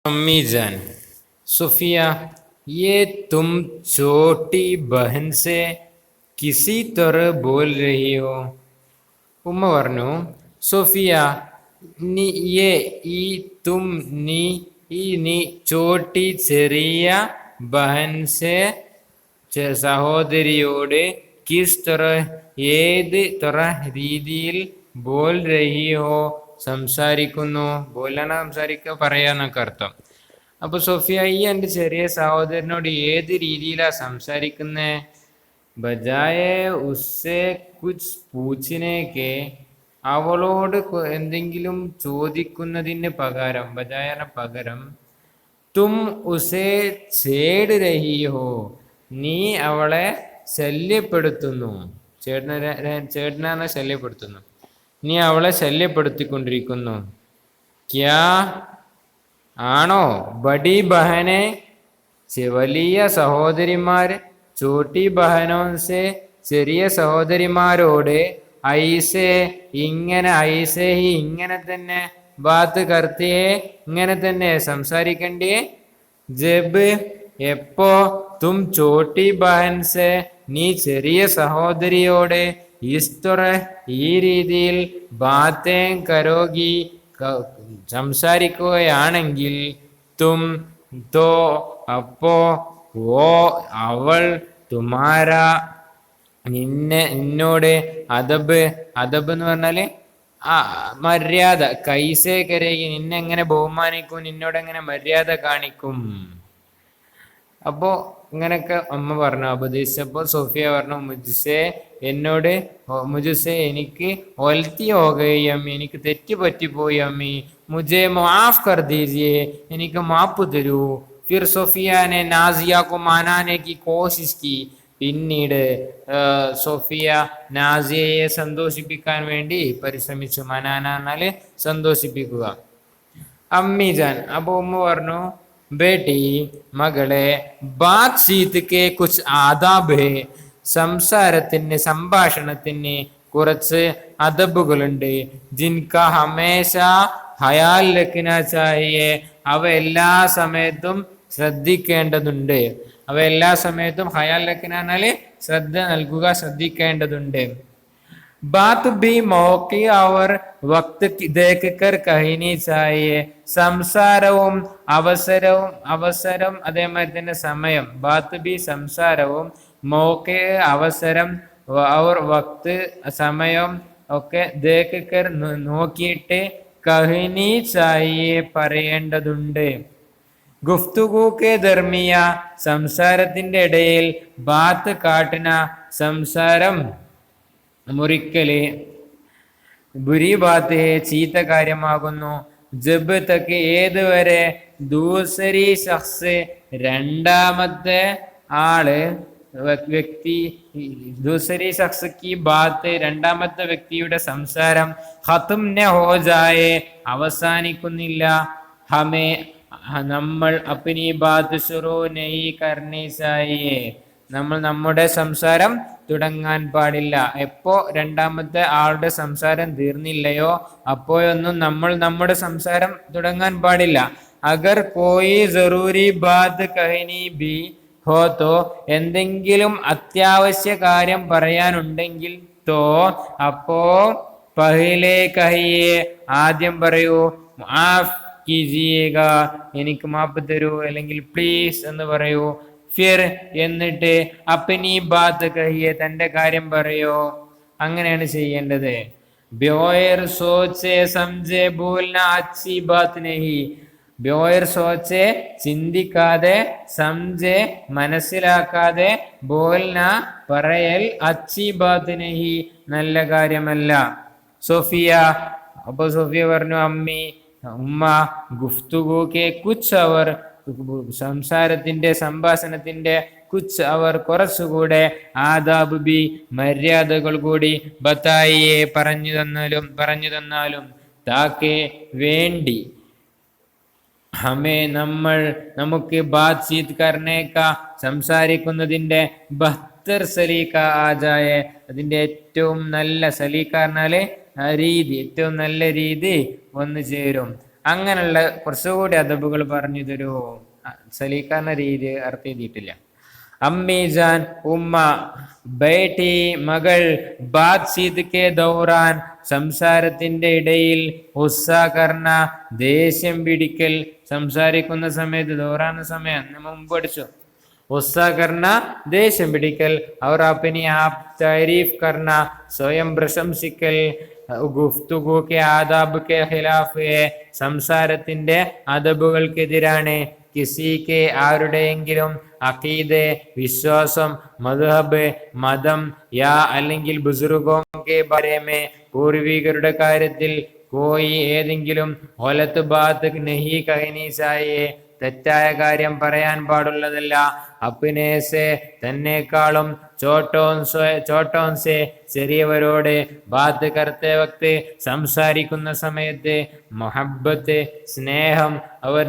अम्मी जान सुफिया ये तुम छोटी बहन से किसी तरह बोल रही हो. ഉമ്മ പറഞ്ഞു, സോഫിയ, നീ യേ ഈ തും നീ ഈ നീ ചോട്ടി ചെറിയ ബഹൻസെ സഹോദരിയോട് കിസ് തറ ഏത് തറ രീതിയിൽ ബോൽ രഹി ഹോ സംസാരിക്കുന്നു. ബോലാന സംസാരിക്കുക, പറയാന്നൊക്കെ അർത്ഥം. അപ്പൊ സോഫിയ, ഈ എൻ്റെ ചെറിയ സഹോദരനോട് ഏത് രീതിയിലാ സംസാരിക്കുന്നേ? ബജായെ ഉസ്സെ കുച്ച് പൂച്ചിനേക്ക്, അവളോട് എന്തെങ്കിലും ചോദിക്കുന്നതിന് പകരം, ബജായന പകരം, തും ഉസേ ഛേഡ് രഹി ഹോ, നീ അവളെ ശല്യപ്പെടുത്തുന്നു. ചേട്ടനെ ശല്യപ്പെടുത്തുന്നു, നീ അവളെ ശല്യപ്പെടുത്തിക്കൊണ്ടിരിക്കുന്നു. ക്യാ ആണോ? ബഡി ബഹനെ, വലിയ സഹോദരിമാർ, ചോട്ടി ബഹനോൻസെ ചെറിയ സഹോദരിമാരോട്, ഐസെ ഇങ്ങനെ, ഐസെ ഹി ഇങ്ങനെ തന്നെ, ബാത്ത് കർത്തിയെ ഇങ്ങനെ തന്നെ സംസാരിക്കണ്ടേ. ജബ് എപ്പോ, തും ചോട്ടി ബഹൻസെ നീ ചെറിയ സഹോദരിയോട്, ഈസ്തുറ ഈ രീതിയിൽ, ബാത്തേ കരോഗി സംസാരിക്കുകയാണെങ്കിൽ, തും തോ അപ്പോ, ഓ അവൾ, തുമാര നിന്നോട്, അദബ്, അദബ് എന്ന് പറഞ്ഞാല് മര്യാദ, കൈസേ കരകി നിന്നെ എങ്ങനെ ബഹുമാനിക്കും, നിന്നോടെങ്ങനെ മര്യാദ കാണിക്കും. അപ്പോ ഇങ്ങനൊക്കെ അമ്മ പറഞ്ഞു, ഉപദേശിച്ചപ്പോ സോഫിയ പറഞ്ഞു, മുജ്സെ എന്നോട്, മുജ്സെ എനിക്ക് ഒൽത്തി ഹോഗയി അമ്മി, എനിക്ക് തെറ്റ് പറ്റിപ്പോയി അമ്മി, മുജെ മാഫ് കർ ദീജിയെ, എനിക്ക് മാപ്പ് തരൂ. ഫിർ സോഫിയാനെ നാസിയാക്കു മാനാനേക്ക് കോശിഷ് കി, പിന്നീട് സോഫിയ നാസിയയെ സന്തോഷിപ്പിക്കാൻ വേണ്ടി പരിശ്രമിച്ചു. മനാന എന്നാല് സന്തോഷിപ്പിക്കുക. അമ്മിജാൻ, അപ്പൊ ഉമ്മ പറഞ്ഞു, ബേട്ടി മകളെ, ബാത് ചീത്ത് കെ കുച്ച് ആദാബ് ഹേ, സംസാരത്തിന്, സംഭാഷണത്തിന് കുറച്ച് അദബുകളുണ്ട്. ജിൻക ഹമേശ ഹയാൽ രഖ്നാ ചാഹിയെ, അവ എല്ലാ സമയത്തും ശ്രദ്ധിക്കേണ്ടതുണ്ട്. അവ എല്ലാ സമയത്തും ഹയാൽ രഖ്നാല് ശ്രദ്ധ നൽകുക, ശ്രദ്ധിക്കേണ്ടതുണ്ട്. ബാത്ത് ബി മൗഖി അവർ വക്ത് ദേഖ് കർ കഹിനി ചാഹിയെ, സംസാരവും അവസരം അതേമാതിരി തന്നെ സമയം. ബാത്ത് ബി സംസാരവും, മൗഖി അവസരം, അവർ വക്ത് സമയം ഒക്കെ, ദേഖ് കർ നോക്കിയിട്ട്, കഹിനി ചാഹിയെ പറയേണ്ടതുണ്ട്. ഗുഫ്തുഗു കെ ദർമിയ, സംസാരത്തിന്റെ ഇടയിൽ, ബാത്ത് കാട്ടിന, സംസാരം മുറിക്കല്, ബുരി ബാത്ത് ഹേ, ചീത്ത കാര്യമാകുന്നു. ജബ് തക്ക് ഏതുവരെ, ദൂസരി ശഖ്സ് രണ്ടാമത്തെ ആള്, വ്യക്തി, ദൂസരി ശഖ്സ് കി ബാത്ത് രണ്ടാമത്തെ വ്യക്തിയുടെ സംസാരം, ഖത്ം ന ഹോ ജായേ അവസാനിക്കുന്നില്ല, ഹമേ നമ്മൾ അപ്നി ബാത്ത് ശുറൂ നഹീ കർനി ചാഹിയേ, നമ്മൾ നമ്മുടെ സംസാരം തുടങ്ങാൻ പാടില്ല. എപ്പോ രണ്ടാമത്തെ ആളുടെ സംസാരം തീർന്നില്ലയോ അപ്പോഴൊന്നും നമ്മൾ നമ്മുടെ സംസാരം തുടങ്ങാൻ പാടില്ല. അഗർ കോയി ജറൂരി ബാത് കഹിനി ബി ഹോ തോ, എന്തെങ്കിലും അത്യാവശ്യ കാര്യം പറയാനുണ്ടെങ്കിൽ, തോ അപ്പോ, പഹിലേ കഹിയെ ആദ്യം പറയൂ, മാഫ് കീജിയേഗ എനിക്ക് മാപ്പ് തരൂ, അല്ലെങ്കിൽ പ്ലീസ് എന്ന് പറയൂ. ഫിർ എന്നിട്ട്, അപ്പനി ബാത്ത് കഹിയെ തന്റെ കാര്യം പറയോ. അങ്ങനെയാണ് ചെയ്യേണ്ടത്. ബ്യോയർ സോച്ചെ സംജെ ബോൽന അച്ചി ബാത്ത് നഹി, ബ്യോയർ സോച്ചെ ചിന്തിക്കാതെ, സംജെ മനസ്സിലാക്കാതെ, ബോൽന പറയൽ, അച്ചി ബാത്ത് നഹി നല്ല കാര്യമല്ല. സോഫിയ, അപ്പൊ സോഫിയ പറഞ്ഞു, അമ്മി, ഉമ്മ, ഗുഫ്തുഗു കെ കുച്ച് അവർ, സംസാരത്തിന്റെ, സംഭാഷണത്തിന്റെ, കുച്ച് അവർ കുറച്ചുകൂടെ, ആദാബ് ബി മര്യാദകൾ കൂടി, ബത്തായിയെ പറഞ്ഞു തന്നാലും, താക്കെ വേണ്ടി, ഹമേ നമുക്ക് ബാത് ചീത് കർണേക്ക സംസാരിക്കുന്നതിന്റെ, ബഹ്തർ സലീക്ക ആജായെ അതിന്റെ ഏറ്റവും നല്ല സലീക്ക പറഞ്ഞാല് രീതി, ഏറ്റവും നല്ല രീതി വന്നു ചേരും. അങ്ങനെയുള്ള കുറച്ചുകൂടി അദബുകൾ പറഞ്ഞു തരൂ. സലീഖാന്ന രീതി അർത്ഥം എഴുതിയിട്ടില്ല. അമ്മീജാൻ ഉമ്മ, ബേട്ടി മകൾ, ബാത് സീത് കെ ദൗറാൻ സംസാരത്തിന്റെ ഇടയിൽ, ഉസ്സ കർണ ദേഷ്യം പിടിക്കൽ സംസാരിക്കുന്ന സമയത്ത്, ദൗറാന സമയം മുമ്പ് പഠിച്ചു. ഉസ്സ കർണ ദേഷ്യം പിടിക്കൽ, അവർ അപ്പനി ആപ് താരീഫ് കർണ സ്വയം പ്രശംസിക്കൽ, ഗുഫ്തുഗു കെ ആദാബ് കെ ഖിലാഫ് സംസാരത്തിന്റെ അദബുകൾക്കെതിരാണ്, കിസിക്ക് ആരുടെയെങ്കിലും അഖീദ് വിശ്വാസം, മദ്ഹബ് മതം, യാ അല്ലെങ്കിൽ ബുസുർഗോ കെ ബാരെ മേ പൂർവികരുടെ കാര്യത്തിൽ, കോയി ഏതെങ്കിലും ഗലത് ബാത്ത് നഹി കഹനി ചാഹിയേ തെറ്റായ കാര്യം പറയാൻ പാടുള്ളതല്ല, അപ്നേസെ തന്നെക്കാളും, ചോട്ടോൻസെ ചെറിയവരോട്, ബാത്ത് കർത്തെ വക്ത് സംസാരിക്കുന്ന സമയത്ത്, മൊഹബത്ത് സ്നേഹം, അവർ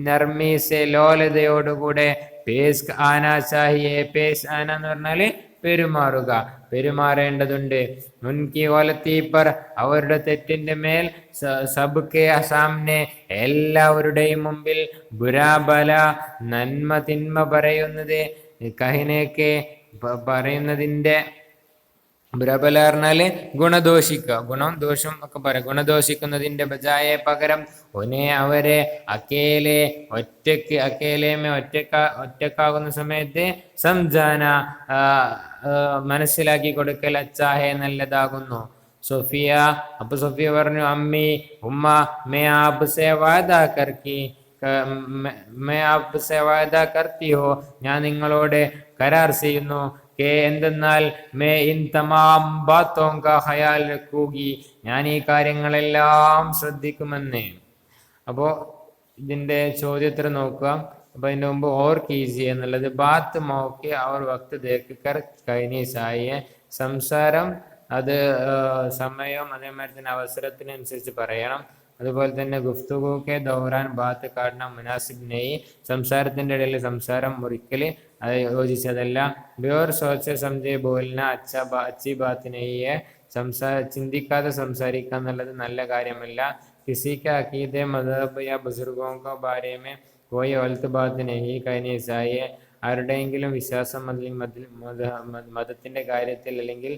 നർമി സെ ലോലതയോടുകൂടെ, പേസ് ആനാ ചാഹിയെ, പേസ് ആന എന്ന് പറഞ്ഞാല് പെരുമാറേണ്ടതുണ്ട്, മുൻകി ഗലത്തി പർ അവരുടെ തെറ്റിന്റെ മേൽ, സബ്കെ സാമനെ എല്ലാവരുടെയും മുമ്പിൽ, ബുരാബല നന്മ തിന്മ പറയുന്നത്, കഹിനേക്ക് പറയുന്നതിന്റെ, ബുരാബല പറഞ്ഞാല് ഗുണദോഷിക്കുക, ഗുണം ദോഷം ഒക്കെ പറയാം, ഗുണദോഷിക്കുന്നതിന്റെ ബജായെ പകരം, ഒനെ അവരെ അക്കേലെ ഒറ്റക്കാകുന്ന സമയത്ത്, സംജാന മനസ്സിലാക്കി കൊടുക്കൽ, അച്ചാഹെ നല്ലതാകുന്നു. സൊഫിയ അപ്പൊ സൊഫിയ പറഞ്ഞു, അമ്മി ഉമ്മ, മേ ആപ് സേ വാദ കർത്തി ഹോ ഞാൻ നിങ്ങളോട് കരാർ ചെയ്യുന്നു, എന്തെന്നാൽ മേ ഇൻ തമാം ബാത്തോം കാ ഖയാൽ രഖൂഗി ഞാൻ ഈ കാര്യങ്ങളെല്ലാം ശ്രദ്ധിക്കുമെന്ന്. അപ്പോ ഇതിന്റെ ചോദ്യത്തിന് നോക്കുക. അപ്പൊ അതിന്റെ മുമ്പ് ഓർ കീജിയെ എന്നുള്ളത്, ബാത്ത് മോക്കെ അവർ വക്ത് ദേക്ക് കർ കൈനി സായിയെ സംസാരം അത് സമയം അതേമാതിരി തന്നെ അവസരത്തിനനുസരിച്ച് പറയണം. അതുപോലെ തന്നെ ഗുഫ്തുഗുക്കെ ദൗറാൻ ബാത്ത് കാട്ടണ മുനാസിബ് നെയ് സംസാരത്തിന്റെ ഇടയിൽ സംസാരം മുറിക്കല് അത് യോജിച്ചതല്ല. ബോർ സോച്ച സംജയ് ബോലിന അച്ചി ബാത്ത് നെയ്യെ ചിന്തിക്കാതെ സംസാരിക്കുക എന്നുള്ളത് നല്ല കാര്യമല്ല. കിസിക്ക് അക്കീദെ മദബ് യാ ബുസുർഗോं को बारे में कोई गलत बात नहीं कहनी चाहिए ആരുടെയെങ്കിലും വിശ്വാസം അല്ലെങ്കിൽ മതത്തിന്റെ കാര്യത്തിൽ അല്ലെങ്കിൽ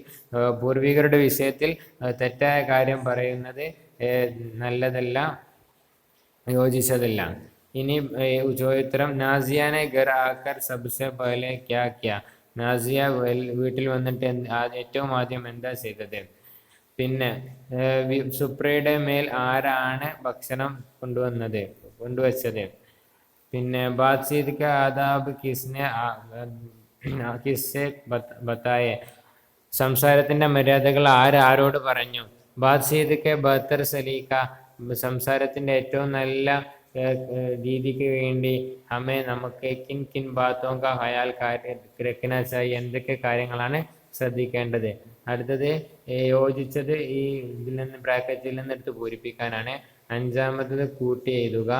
പൂർവികരുടെ വിഷയത്തിൽ തെറ്റായ കാര്യം പറയുന്നത് നല്ലതല്ല, യോജിച്ചതല്ല. ഇനി ചോദ്യോത്തരം, നാസിയാനെ ഘർ ആക്കർ സബ്സെ പഹലെ ക്യാ ക്യാ നാസിയ വീട്ടിൽ വന്നിട്ട് ഏറ്റവും ആദ്യം എന്താ ചെയ്തത്? പിന്നെ സുപ്രയുടെ മേൽ ആരാണ് ഭക്ഷണം കൊണ്ടുവച്ചത്? പിന്നെ ബാത്ചീത് ക ആദാബ് കിസ്സെ ബത്തായെ സംസാരത്തിന്റെ മര്യാദകൾ ആരോട് പറഞ്ഞു? ബാത്ചീത് കെ ബഹത്തർ സലീഖ സംസാരത്തിന്റെ ഏറ്റവും നല്ല രീതിക്ക് വേണ്ടി നമുക്ക് കിൻ കിൻ ബാത്തോ കാ ഖയാൽ രഖ്നാ ചാഹിയെ എന്തൊക്കെ കാര്യങ്ങളാണ് ശ്രദ്ധിക്കേണ്ടത്? അടുത്തത് യോജിച്ചത് ഈ ഇതിൽ നിന്ന് ബ്രാക്കറ്റിൽ നിന്ന് എടുത്ത് പൂരിപ്പിക്കാനാണ്. അഞ്ചാമത്തത് കൂട്ടി എഴുതുക.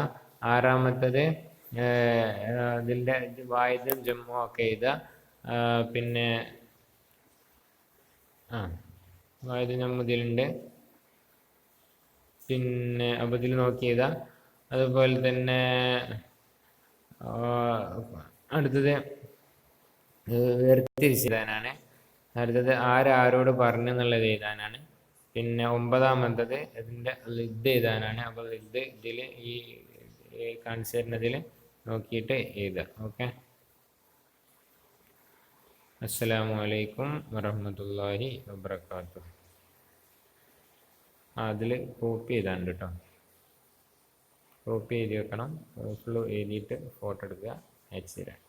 ആറാമത്തത് ഇതിന്റെ വായിദും ജമ്മു ഒക്കെ എഴുതുക. പിന്നെ വായിദും ജമ്മു ഇതിലുണ്ട്. പിന്നെ അപ്പൊ ഇതിൽ നോക്കി എഴുതുക. അതുപോലെ തന്നെ അടുത്തത് വേർതിരിച്ചെഴുതാനാണ്. അടുത്തത് ആരോട് പറഞ്ഞു എന്നുള്ളത് എഴുതാനാണ്. പിന്നെ ഒമ്പതാമത്തത് ഇതിന്റെ ലിദ് എഴുതാനാണ്. അപ്പോൾ ലിദ് ഇതിൽ ഈ കാണിച്ചു തരുന്നതിൽ നോക്കിയിട്ട് എഴുതുക. ഓക്കെ. അസ്സലാമു അലൈക്കും വറഹ്മത്തുള്ളാഹി വബറകാതുഹു. അതിൽ കോപ്പി ചെയ്താണ്ട് കേട്ടോ, കോപ്പി എഴുതി വെക്കണം. ഫുള്ള് എഴുതിയിട്ട് ഫോട്ടോ എടുക്കുക, അയച്ചു തരാം.